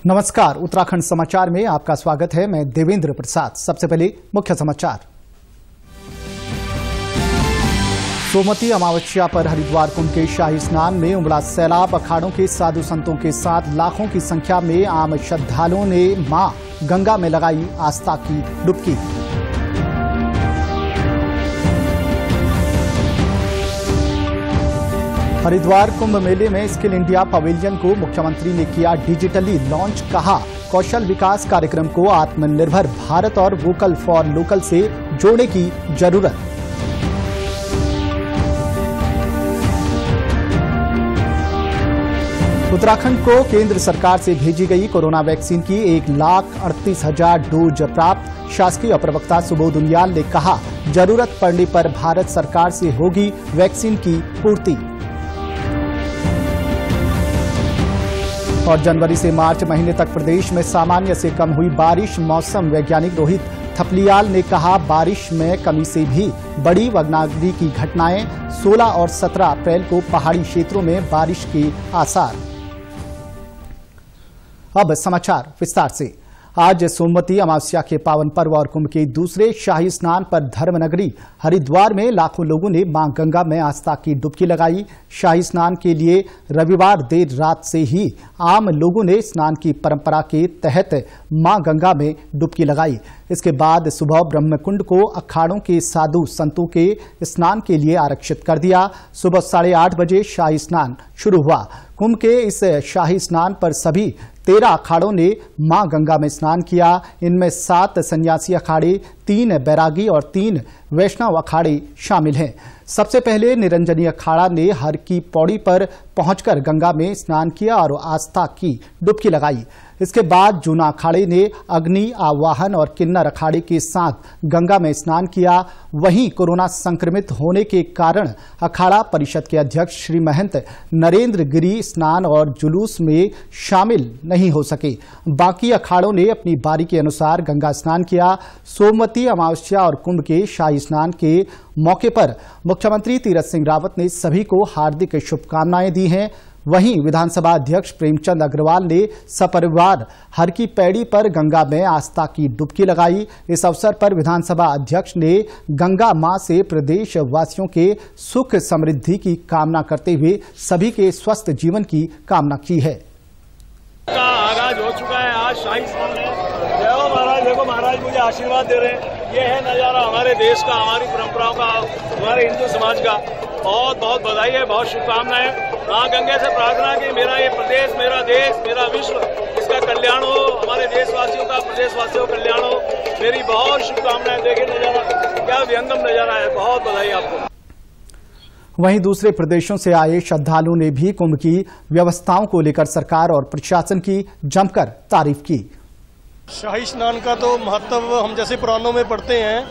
नमस्कार, उत्तराखंड समाचार में आपका स्वागत है। मैं देवेंद्र प्रसाद। सबसे पहले मुख्य समाचार। सोमवती अमावस्या पर हरिद्वार कुंभ के शाही स्नान में उमड़ा सैलाब। अखाड़ों के साधु संतों के साथ लाखों की संख्या में आम श्रद्धालुओं ने मां गंगा में लगाई आस्था की डुबकी। हरिद्वार कुंभ मेले में स्किल इंडिया पवेलियन को मुख्यमंत्री ने किया डिजिटली लॉन्च। कहा, कौशल विकास कार्यक्रम को आत्मनिर्भर भारत और वोकल फॉर लोकल से जोड़ने की जरूरत। उत्तराखंड को केंद्र सरकार से भेजी गई कोरोना वैक्सीन की 1,38,000 डोज प्राप्त। शासकीय प्रवक्ता सुबोध उनियाल ने कहा, जरूरत पड़ने पर भारत सरकार से होगी वैक्सीन की पूर्ति। और जनवरी से मार्च महीने तक प्रदेश में सामान्य से कम हुई बारिश। मौसम वैज्ञानिक रोहित थपलियाल ने कहा, बारिश में कमी से भी बड़ी वनाग्नि की घटनाएं। 16 और 17 अप्रैल को पहाड़ी क्षेत्रों में बारिश के आसार। अब समाचार विस्तार से। आज सोमवती अमावस्या के पावन पर्व और कुंभ के दूसरे शाही स्नान पर धर्मनगरी हरिद्वार में लाखों लोगों ने मां गंगा में आस्था की डुबकी लगाई। शाही स्नान के लिए रविवार देर रात से ही आम लोगों ने स्नान की परंपरा के तहत मां गंगा में डुबकी लगाई। इसके बाद सुबह ब्रह्मकुंड को अखाड़ों के साधु संतों के स्नान के लिए आरक्षित कर दिया। सुबह 8:30 बजे शाही स्नान शुरू हुआ। कुंभ के इस शाही स्नान पर सभी 13 अखाड़ों ने मां गंगा में स्नान किया। इनमें 7 सन्यासी अखाड़े, 3 बैरागी और 3 वैष्णव अखाड़े शामिल हैं। सबसे पहले निरंजनी अखाड़ा ने हर की पौड़ी पर पहुंचकर गंगा में स्नान किया और आस्था की डुबकी लगाई। इसके बाद जूना अखाड़े ने अग्नि आवाहन और किन्नर अखाड़े के साथ गंगा में स्नान किया। वहीं कोरोना संक्रमित होने के कारण अखाड़ा परिषद के अध्यक्ष श्री महंत नरेंद्र गिरी स्नान और जुलूस में शामिल नहीं हो सके। बाकी अखाड़ों ने अपनी बारी के अनुसार गंगा स्नान किया। सोमवती अमावस्या और कुंभ के शाही स्नान के मौके पर मुख्यमंत्री तीरथ सिंह रावत ने सभी को हार्दिक शुभकामनाएं दी हैं। वहीं विधानसभा अध्यक्ष प्रेमचंद अग्रवाल ने सपरिवार हर की पैड़ी पर गंगा में आस्था की डुबकी लगाई। इस अवसर पर विधानसभा अध्यक्ष ने गंगा मां से प्रदेश वासियों के सुख समृद्धि की कामना करते हुए सभी के स्वस्थ जीवन की कामना की है। आगाज हो चुका है। आज शाही स्नान है। जय हो महाराज, देखो महाराज मुझे आशीर्वाद दे रहे हैं। ये है नजारा हमारे देश का, हमारी परंपराओं का, हमारे हिंदू समाज का। बहुत बहुत बधाई है, बहुत शुभकामनाएं। मां गंगे से प्रार्थना की मेरा ये प्रदेश, मेरा देश, मेरा विश्व, इसका कल्याण हो, हमारे देशवासियों का, प्रदेशवासियों का कल्याण हो। मेरी बहुत शुभकामनाएं। देखिए नजारा, क्या व्यंगम नजारा है। बहुत बधाई आपको। वहीं दूसरे प्रदेशों से आए श्रद्धालुओं ने भी कुंभ की व्यवस्थाओं को लेकर सरकार और प्रशासन की जमकर तारीफ की। शाही स्नान का तो महत्व हम जैसे पुराणों में पढ़ते हैं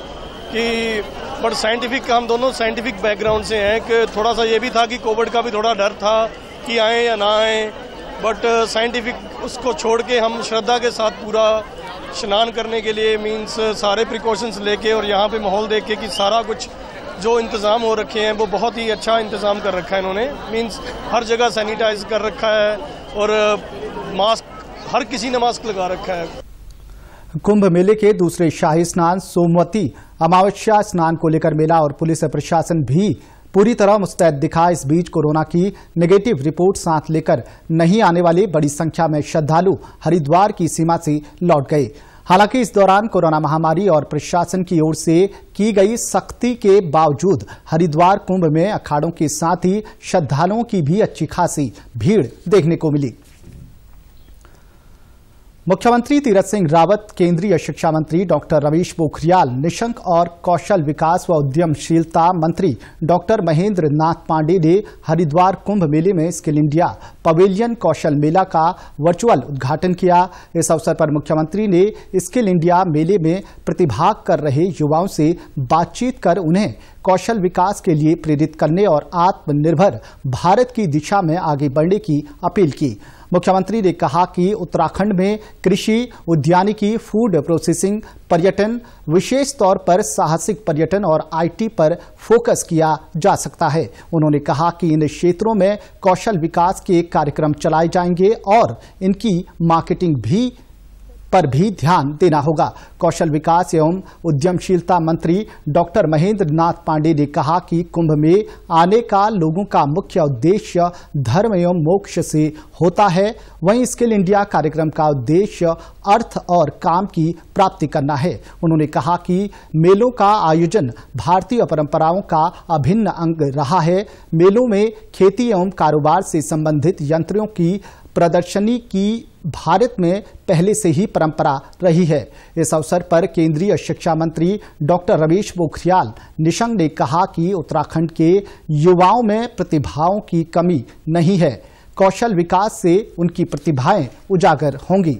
कि बट साइंटिफिक, हम दोनों साइंटिफिक बैकग्राउंड से हैं कि थोड़ा सा ये भी था कि कोविड का भी थोड़ा डर था कि आए या ना आए, बट साइंटिफिक उसको छोड़ के हम श्रद्धा के साथ पूरा स्नान करने के लिए मीन्स सारे प्रिकॉशंस लेके और यहाँ पे माहौल देख के कि सारा कुछ जो इंतज़ाम हो रखे हैं वो बहुत ही अच्छा इंतज़ाम कर रखा है इन्होंने। मीन्स हर जगह सैनिटाइज कर रखा है और मास्क, हर किसी ने मास्क लगा रखा है। कुंभ मेले के दूसरे शाही स्नान सोमवती अमावस्या स्नान को लेकर मेला और पुलिस प्रशासन भी पूरी तरह मुस्तैद दिखा। इस बीच कोरोना की नेगेटिव रिपोर्ट साथ लेकर नहीं आने वाले बड़ी संख्या में श्रद्धालु हरिद्वार की सीमा से लौट गए। हालांकि इस दौरान कोरोना महामारी और प्रशासन की ओर से की गई सख्ती के बावजूद हरिद्वार कुंभ में अखाड़ों के साथ ही श्रद्धालुओं की भी अच्छी खासी भीड़ देखने को मिली। मुख्यमंत्री तीरथ सिंह रावत, केंद्रीय शिक्षा मंत्री डॉक्टर रमेश पोखरियाल निशंक और कौशल विकास व उद्यमशीलता मंत्री डॉक्टर महेंद्र नाथ पांडे ने हरिद्वार कुंभ मेले में स्किल इंडिया पवेलियन कौशल मेला का वर्चुअल उद्घाटन किया। इस अवसर पर मुख्यमंत्री ने स्किल इंडिया मेले में प्रतिभाग कर रहे युवाओं से बातचीत कर उन्हें कौशल विकास के लिए प्रेरित करने और आत्मनिर्भर भारत की दिशा में आगे बढ़ने की अपील की। मुख्यमंत्री ने कहा कि उत्तराखंड में कृषि, उद्यानिकी, फूड प्रोसेसिंग, पर्यटन, विशेष तौर पर साहसिक पर्यटन और आईटी पर फोकस किया जा सकता है। उन्होंने कहा कि इन क्षेत्रों में कौशल विकास के कार्यक्रम चलाए जाएंगे और इनकी मार्केटिंग पर भी ध्यान देना होगा। कौशल विकास एवं उद्यमशीलता मंत्री डॉक्टर महेंद्र नाथ पांडे ने कहा कि कुंभ में आने का लोगों का मुख्य उद्देश्य धर्म एवं मोक्ष से होता है। वहीं स्किल इंडिया कार्यक्रम का उद्देश्य अर्थ और काम की प्राप्ति करना है। उन्होंने कहा कि मेलों का आयोजन भारतीय परंपराओं का अभिन्न अंग रहा है। मेलों में खेती एवं कारोबार से संबंधित यंत्रों की प्रदर्शनी की भारत में पहले से ही परंपरा रही है। इस अवसर पर केंद्रीय शिक्षा मंत्री डॉक्टर रमेश पोखरियाल निशंक ने कहा कि उत्तराखंड के युवाओं में प्रतिभाओं की कमी नहीं है। कौशल विकास से उनकी प्रतिभाएं उजागर होंगी।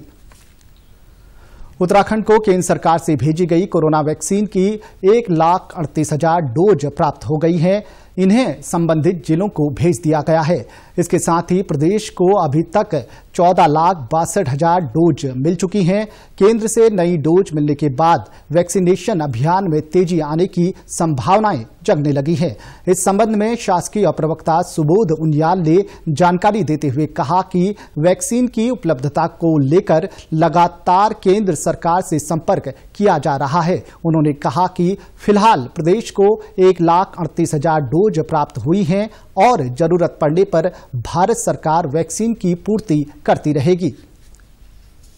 उत्तराखंड को केंद्र सरकार से भेजी गई कोरोना वैक्सीन की 1,38,000 डोज प्राप्त हो गई हैं। इन्हें संबंधित जिलों को भेज दिया गया है। इसके साथ ही प्रदेश को अभी तक 14,62,000 डोज मिल चुकी हैं। केंद्र से नई डोज मिलने के बाद वैक्सीनेशन अभियान में तेजी आने की संभावनाएं जगने लगी है। इस संबंध में शासकीय प्रवक्ता सुबोध उनियाल ने जानकारी देते हुए कहा कि वैक्सीन की उपलब्धता को लेकर लगातार केंद्र सरकार से संपर्क किया जा रहा है। उन्होंने कहा कि फिलहाल प्रदेश को 1,38,000 डोज प्राप्त हुई हैं और जरूरत पड़ने पर भारत सरकार वैक्सीन की पूर्ति करती रहेगी।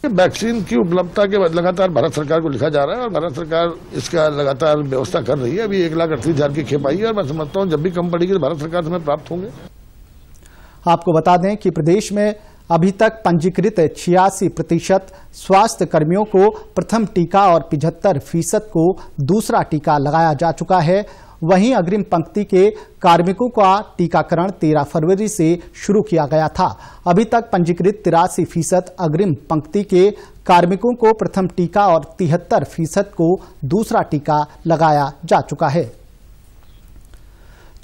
वैक्सीन की उपलब्धता के बाद लगातार भारत सरकार को लिखा जा रहा है और भारत सरकार इसका लगातार व्यवस्था कर रही है। अभी 1,38,000 की खेप आई है और मैं समझता हूँ जब भी कम पड़ेगी तो भारत सरकार से हमें प्राप्त होंगे। आपको बता दें कि प्रदेश में अभी तक पंजीकृत 86% स्वास्थ्य कर्मियों को प्रथम टीका और 75% को दूसरा टीका लगाया जा चुका है। वहीं अग्रिम पंक्ति के कार्मिकों का टीकाकरण 13 फरवरी से शुरू किया गया था। अभी तक पंजीकृत 83% अग्रिम पंक्ति के कार्मिकों को प्रथम टीका और 73% को दूसरा टीका लगाया जा चुका है।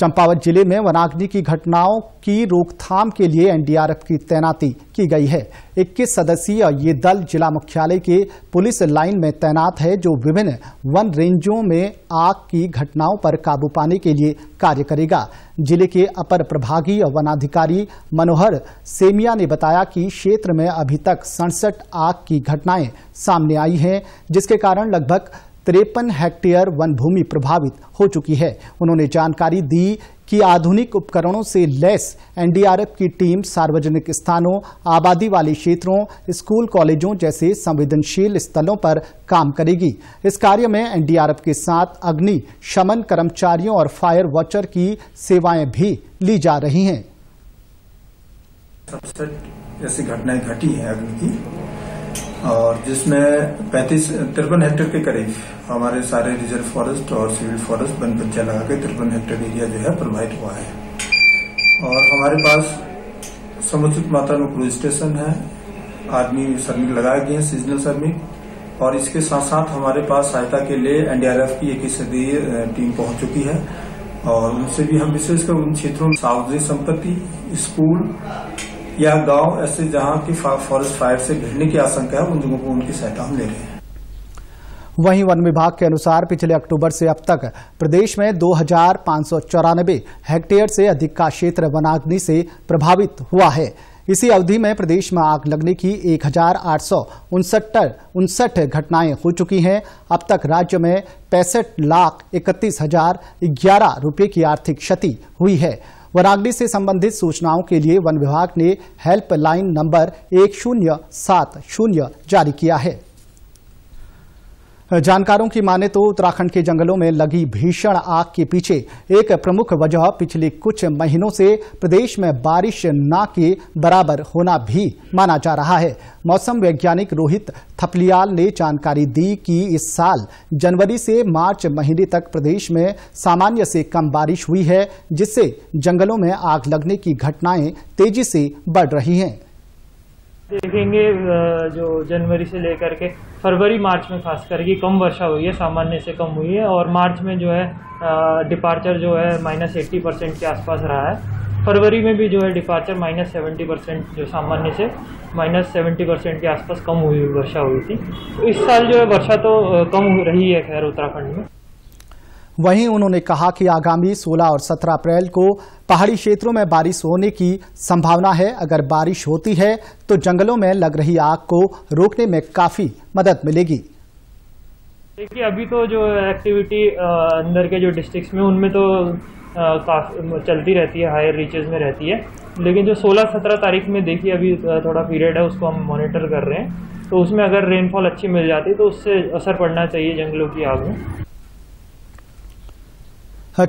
चंपावत जिले में वनाग्नि की घटनाओं की रोकथाम के लिए एनडीआरएफ की तैनाती की गई है। 21 सदस्यीय ये दल जिला मुख्यालय के पुलिस लाइन में तैनात है, जो विभिन्न वन रेंजों में आग की घटनाओं पर काबू पाने के लिए कार्य करेगा। जिले के अपर प्रभागीय वनाधिकारी मनोहर सेमिया ने बताया कि क्षेत्र में अभी तक 67 आग की घटनाएं सामने आई हैं, जिसके कारण लगभग 53 हेक्टेयर वन भूमि प्रभावित हो चुकी है। उन्होंने जानकारी दी कि आधुनिक उपकरणों से लैस एनडीआरएफ की टीम सार्वजनिक स्थानों, आबादी वाले क्षेत्रों, स्कूल, कॉलेजों जैसे संवेदनशील स्थलों पर काम करेगी। इस कार्य में एनडीआरएफ के साथ अग्नि शमन कर्मचारियों और फायर वॉचर की सेवाएं भी ली जा रही हैं। सबसे ऐसी घटनाएं घटी हैं अग्नि की, और जिसमें 53 हेक्टेयर के करीब हमारे सारे रिजर्व फॉरेस्ट और सिविल फॉरेस्ट वन पंचा लगा के 53 हेक्टेयर एरिया जो है प्रभावित हुआ है। और हमारे पास समुचित मात्रा में क्रूज स्टेशन है, आदमी श्रमिक लगाए गए हैं, सीजनल श्रमिक, और इसके साथ साथ हमारे पास सहायता के लिए एनडीआरएफ की 21 सदस्यीय टीम पहुंच चुकी है। और उनसे भी हम विशेषकर उन क्षेत्रों में सार्वजनिक संपत्ति, स्कूल या गांव ऐसे जहां की फॉरेस्ट फायर से घिरने की आशंका है, उन जगहों को उनकी सहायता हम ले रहे हैं। वहीं वन विभाग के अनुसार पिछले अक्टूबर से अब तक प्रदेश में 2,594 हेक्टेयर से अधिक का क्षेत्र वनाग्नि से प्रभावित हुआ है। इसी अवधि में प्रदेश में आग लगने की 1,859 घटनाएं हो चुकी हैं। अब तक राज्य में 65,31,011 रुपये की आर्थिक क्षति हुई है। वनाग्नि से संबंधित सूचनाओं के लिए वन विभाग ने हेल्पलाइन नंबर 1070 जारी किया है। जानकारों की माने तो उत्तराखंड के जंगलों में लगी भीषण आग के पीछे एक प्रमुख वजह पिछले कुछ महीनों से प्रदेश में बारिश न के बराबर होना भी माना जा रहा है। मौसम वैज्ञानिक रोहित थपलियाल ने जानकारी दी कि इस साल जनवरी से मार्च महीने तक प्रदेश में सामान्य से कम बारिश हुई है, जिससे जंगलों में आग लगने की घटनाएं तेजी से बढ़ रही हैं। देखेंगे जो जनवरी से लेकर के फरवरी मार्च में खास करके कम वर्षा हुई है, सामान्य से कम हुई है, और मार्च में जो है डिपार्चर जो है -80% के आसपास रहा है। फरवरी में भी जो है डिपार्चर -70% जो सामान्य से -70% के आसपास कम हुई वर्षा हुई थी। तो इस साल जो है वर्षा तो कम रही है खैर उत्तराखंड में। वहीं उन्होंने कहा कि आगामी 16 और 17 अप्रैल को पहाड़ी क्षेत्रों में बारिश होने की संभावना है। अगर बारिश होती है तो जंगलों में लग रही आग को रोकने में काफी मदद मिलेगी। देखिए अभी तो जो एक्टिविटी अंदर के जो डिस्ट्रिक्ट्स में उनमें तो काफी चलती रहती है, हायर रीचेज में रहती है, लेकिन जो 16-17 तारीख में देखिए अभी थोड़ा पीरियड है उसको हम मॉनिटर कर रहे हैं, तो उसमें अगर रेनफॉल अच्छी मिल जाती है तो उससे असर पड़ना चाहिए जंगलों की आग में।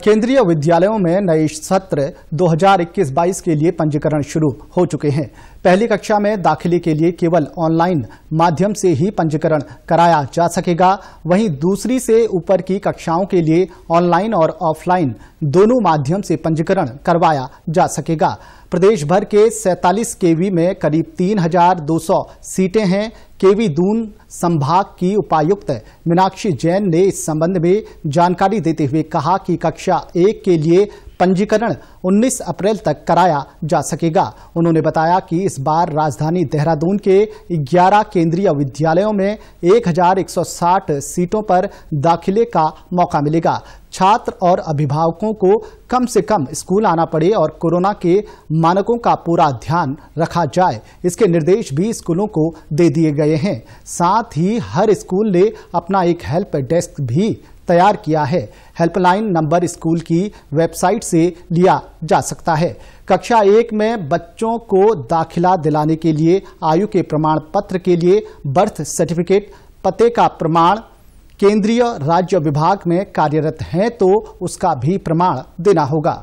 केंद्रीय विद्यालयों में नए सत्र 2021-22 के लिए पंजीकरण शुरू हो चुके हैं। पहली कक्षा में दाखिले के लिए केवल ऑनलाइन माध्यम से ही पंजीकरण कराया जा सकेगा। वहीं दूसरी से ऊपर की कक्षाओं के लिए ऑनलाइन और ऑफलाइन दोनों माध्यम से पंजीकरण करवाया जा सकेगा। प्रदेश भर के 47 केवी में करीब 3200 सीटें हैं। केवी दून संभाग की उपायुक्त मीनाक्षी जैन ने इस संबंध में जानकारी देते हुए कहा कि कक्षा 1 के लिए पंजीकरण 19 अप्रैल तक कराया जा सकेगा। उन्होंने बताया कि इस बार राजधानी देहरादून के 11 केंद्रीय विद्यालयों में 1160 सीटों पर दाखिले का मौका मिलेगा। छात्र और अभिभावकों को कम से कम स्कूल आना पड़े और कोरोना के मानकों का पूरा ध्यान रखा जाए, इसके निर्देश भी स्कूलों को दे दिए गए हैं। साथ ही हर स्कूल ने अपना एक हेल्प डेस्क भी तैयार किया है। हेल्पलाइन नंबर स्कूल की वेबसाइट से लिया जा सकता है। कक्षा 1 में बच्चों को दाखिला दिलाने के लिए आयु के प्रमाण पत्र के लिए बर्थ सर्टिफिकेट, पते का प्रमाण केंद्रीय राज्य विभाग में कार्यरत हैं तो उसका भी प्रमाण देना होगा।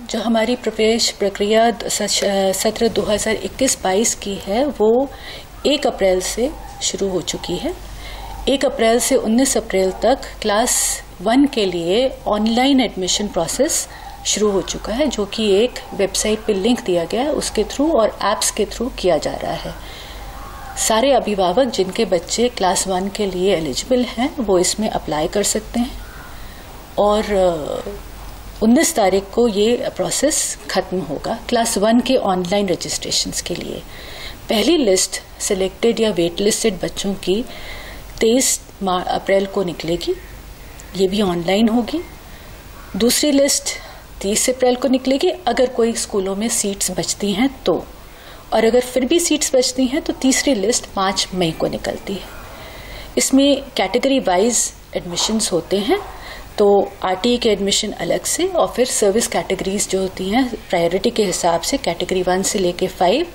जो हमारी प्रवेश प्रक्रिया सत्र 2021-22 की है वो 1 अप्रैल से शुरू हो चुकी है। 1 अप्रैल से 19 अप्रैल तक क्लास 1 के लिए ऑनलाइन एडमिशन प्रोसेस शुरू हो चुका है, जो कि एक वेबसाइट पे लिंक दिया गया है उसके थ्रू और एप्स के थ्रू किया जा रहा है। सारे अभिभावक जिनके बच्चे क्लास 1 के लिए एलिजिबल हैं वो इसमें अप्लाई कर सकते हैं और 19 तारीख को ये प्रोसेस खत्म होगा क्लास 1 के ऑनलाइन रजिस्ट्रेशंस के लिए। पहली लिस्ट सिलेक्टेड या वेट लिस्टेड बच्चों की 23 अप्रैल को निकलेगी, ये भी ऑनलाइन होगी। दूसरी लिस्ट 30 अप्रैल को निकलेगी अगर कोई स्कूलों में सीट्स बचती हैं तो, और अगर फिर भी सीट्स बचती हैं तो तीसरी लिस्ट 5 मई को निकलती है। इसमें कैटेगरी वाइज एडमिशन्स होते हैं, तो आरटीई के एडमिशन अलग से और फिर सर्विस कैटेगरीज जो होती हैं प्रायोरिटी के हिसाब से कैटेगरी 1 से लेके 5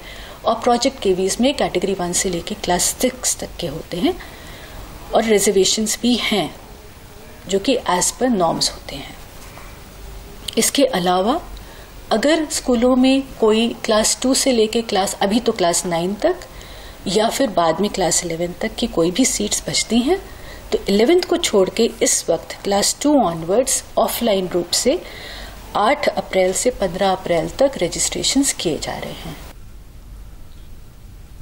और प्रोजेक्ट केवीज में कैटेगरी 1 से लेके क्लास 6 तक के होते हैं और रिजर्वेशंस भी हैं जो कि एज पर नॉर्म्स होते हैं। इसके अलावा अगर स्कूलों में कोई क्लास 2 से लेके अभी तो क्लास 9 तक या फिर बाद में क्लास 11 तक की कोई भी सीट्स बचती हैं तो 11th को छोड़ के इस वक्त क्लास 2 ऑनवर्ड्स ऑफलाइन रूप से 8 अप्रैल से 15 अप्रैल तक रजिस्ट्रेशंस किए जा रहे हैं।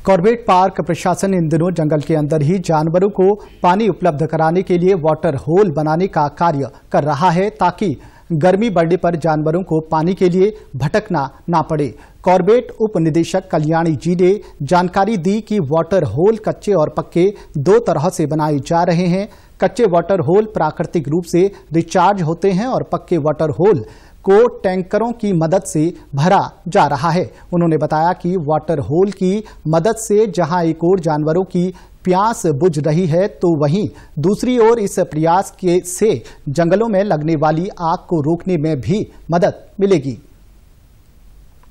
कॉर्बेट पार्क प्रशासन इन दिनों जंगल के अंदर ही जानवरों को पानी उपलब्ध कराने के लिए वाटर होल बनाने का कार्य कर रहा है ताकि गर्मी बढ़ने पर जानवरों को पानी के लिए भटकना ना पड़े। कॉर्बेट उप निदेशक कल्याणी जी ने जानकारी दी कि वाटर होल कच्चे और पक्के 2 तरह से बनाए जा रहे हैं। कच्चे वाटर होल प्राकृतिक रूप से रिचार्ज होते हैं और पक्के वाटर होल को टैंकरों की मदद से भरा जा रहा है। उन्होंने बताया कि वाटर होल की मदद से जहां एक ओर जानवरों की प्यास बुझ रही है तो वहीं दूसरी ओर इस प्रयास से जंगलों में लगने वाली आग को रोकने में भी मदद मिलेगी।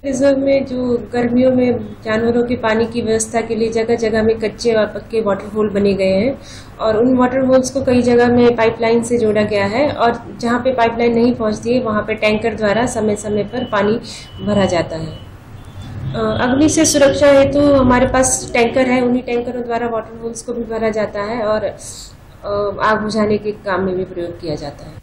रिजर्व में जो गर्मियों में जानवरों के पानी की व्यवस्था के लिए जगह जगह में कच्चे और पक्के वाटर होल बने गए हैं और उन वाटर होल्स को कई जगह में पाइपलाइन से जोड़ा गया है और जहां पे पाइपलाइन नहीं पहुंचती है वहां पे टैंकर द्वारा समय समय पर पानी भरा जाता है। अग्नि से सुरक्षा हेतु हमारे पास टैंकर है, उन्हीं टैंकरों द्वारा वाटर होल्स को भी भरा जाता है और आग बुझाने के काम में भी प्रयोग किया जाता है।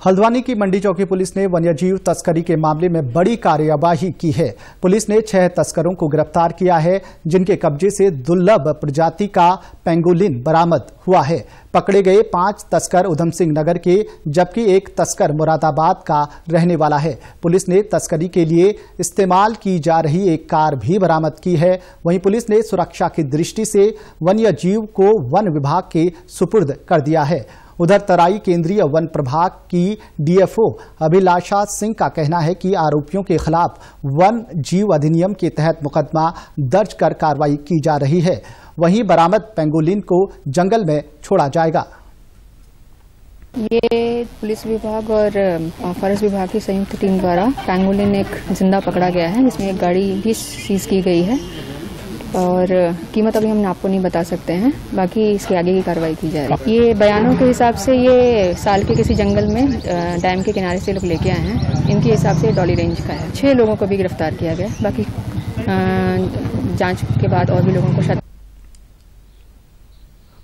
हल्द्वानी की मंडी चौकी पुलिस ने वन्यजीव तस्करी के मामले में बड़ी कार्यवाही की है। पुलिस ने 6 तस्करों को गिरफ्तार किया है, जिनके कब्जे से दुर्लभ प्रजाति का पेंगोलिन बरामद हुआ है। पकड़े गए 5 तस्कर उधम सिंह नगर के, जबकि एक तस्कर मुरादाबाद का रहने वाला है। पुलिस ने तस्करी के लिए इस्तेमाल की जा रही एक कार भी बरामद की है। वहीं पुलिस ने सुरक्षा की दृष्टि से वन्यजीव को वन विभाग के सुपुर्द कर दिया है। उधर तराई केंद्रीय वन प्रभाग की डीएफओ अभिलाषा सिंह का कहना है कि आरोपियों के खिलाफ वन जीव अधिनियम के तहत मुकदमा दर्ज कर कार्रवाई की जा रही है। वहीं बरामद पेंगोलिन को जंगल में छोड़ा जाएगा। ये पुलिस विभाग और फॉरेस्ट विभाग की संयुक्त टीम द्वारा पेंगोलिन एक जिंदा पकड़ा गया है, जिसमें एक गाड़ी भी सीज की गई है और कीमत अभी हम आपको नहीं बता सकते हैं, बाकी इसके आगे की कार्रवाई की जा रही है। ये बयानों के हिसाब से ये साल के किसी जंगल में डैम के किनारे से लोग लेके आए हैं। इनके हिसाब से डॉली रेंज का है। 6 लोगों को भी गिरफ्तार किया गया, बाकी जांच के बाद और भी लोगों को।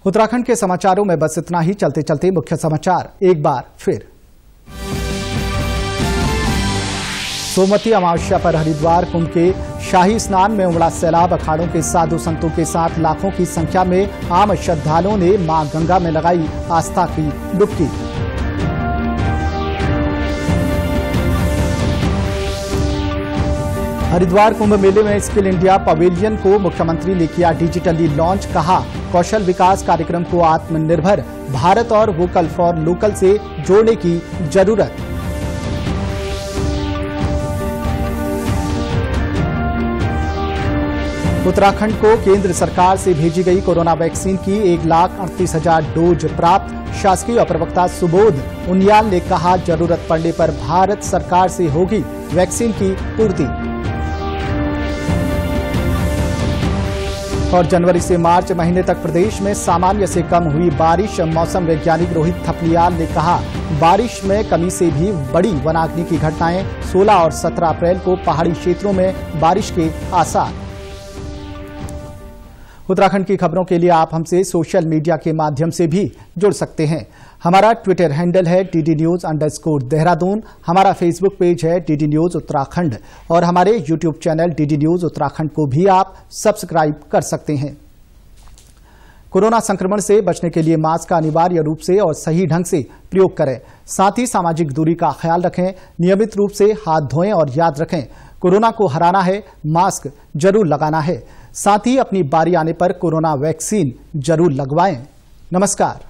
उत्तराखंड के समाचारों में बस इतना ही। चलते चलते मुख्य समाचार एक बार फिर। सोमवती अमावस्या पर हरिद्वार कुंभ के शाही स्नान में उमड़ा सैलाब। अखाड़ों के साधु संतों के साथ लाखों की संख्या में आम श्रद्धालुओं ने मां गंगा में लगाई आस्था की डुबकी। हरिद्वार कुंभ मेले में स्किल इंडिया पवेलियन को मुख्यमंत्री ने किया डिजिटली लॉन्च। कहा, कौशल विकास कार्यक्रम को आत्मनिर्भर भारत और वोकल फॉर लोकल से जोड़ने की जरूरत। उत्तराखंड को केंद्र सरकार से भेजी गई कोरोना वैक्सीन की 1,38,000 डोज प्राप्त। शासकीय प्रवक्ता सुबोध उनियाल ने कहा, जरूरत पड़ने पर भारत सरकार से होगी वैक्सीन की पूर्ति। और जनवरी से मार्च महीने तक प्रदेश में सामान्य से कम हुई बारिश। मौसम वैज्ञानिक रोहित थपलियाल ने कहा, बारिश में कमी से भी बड़ी वनाग्नि की घटनाएं। 16 और 17 अप्रैल को पहाड़ी क्षेत्रों में बारिश के आसार। उत्तराखंड की खबरों के लिए आप हमसे सोशल मीडिया के माध्यम से भी जुड़ सकते हैं। हमारा ट्विटर हैंडल है DD News_देहरादून। हमारा फेसबुक पेज है DD News उत्तराखंड और हमारे YouTube channel DD News Uttarakhand को भी आप सब्सक्राइब कर सकते हैं। कोरोना संक्रमण से बचने के लिए मास्क का अनिवार्य रूप से और सही ढंग से प्रयोग करें। साथ ही सामाजिक दूरी का ख्याल रखें, नियमित रूप से हाथ धोएं और याद रखें, कोरोना को हराना है, मास्क जरूर लगाना है। साथ ही अपनी बारी आने पर कोरोना वैक्सीन जरूर लगवाएं। नमस्कार।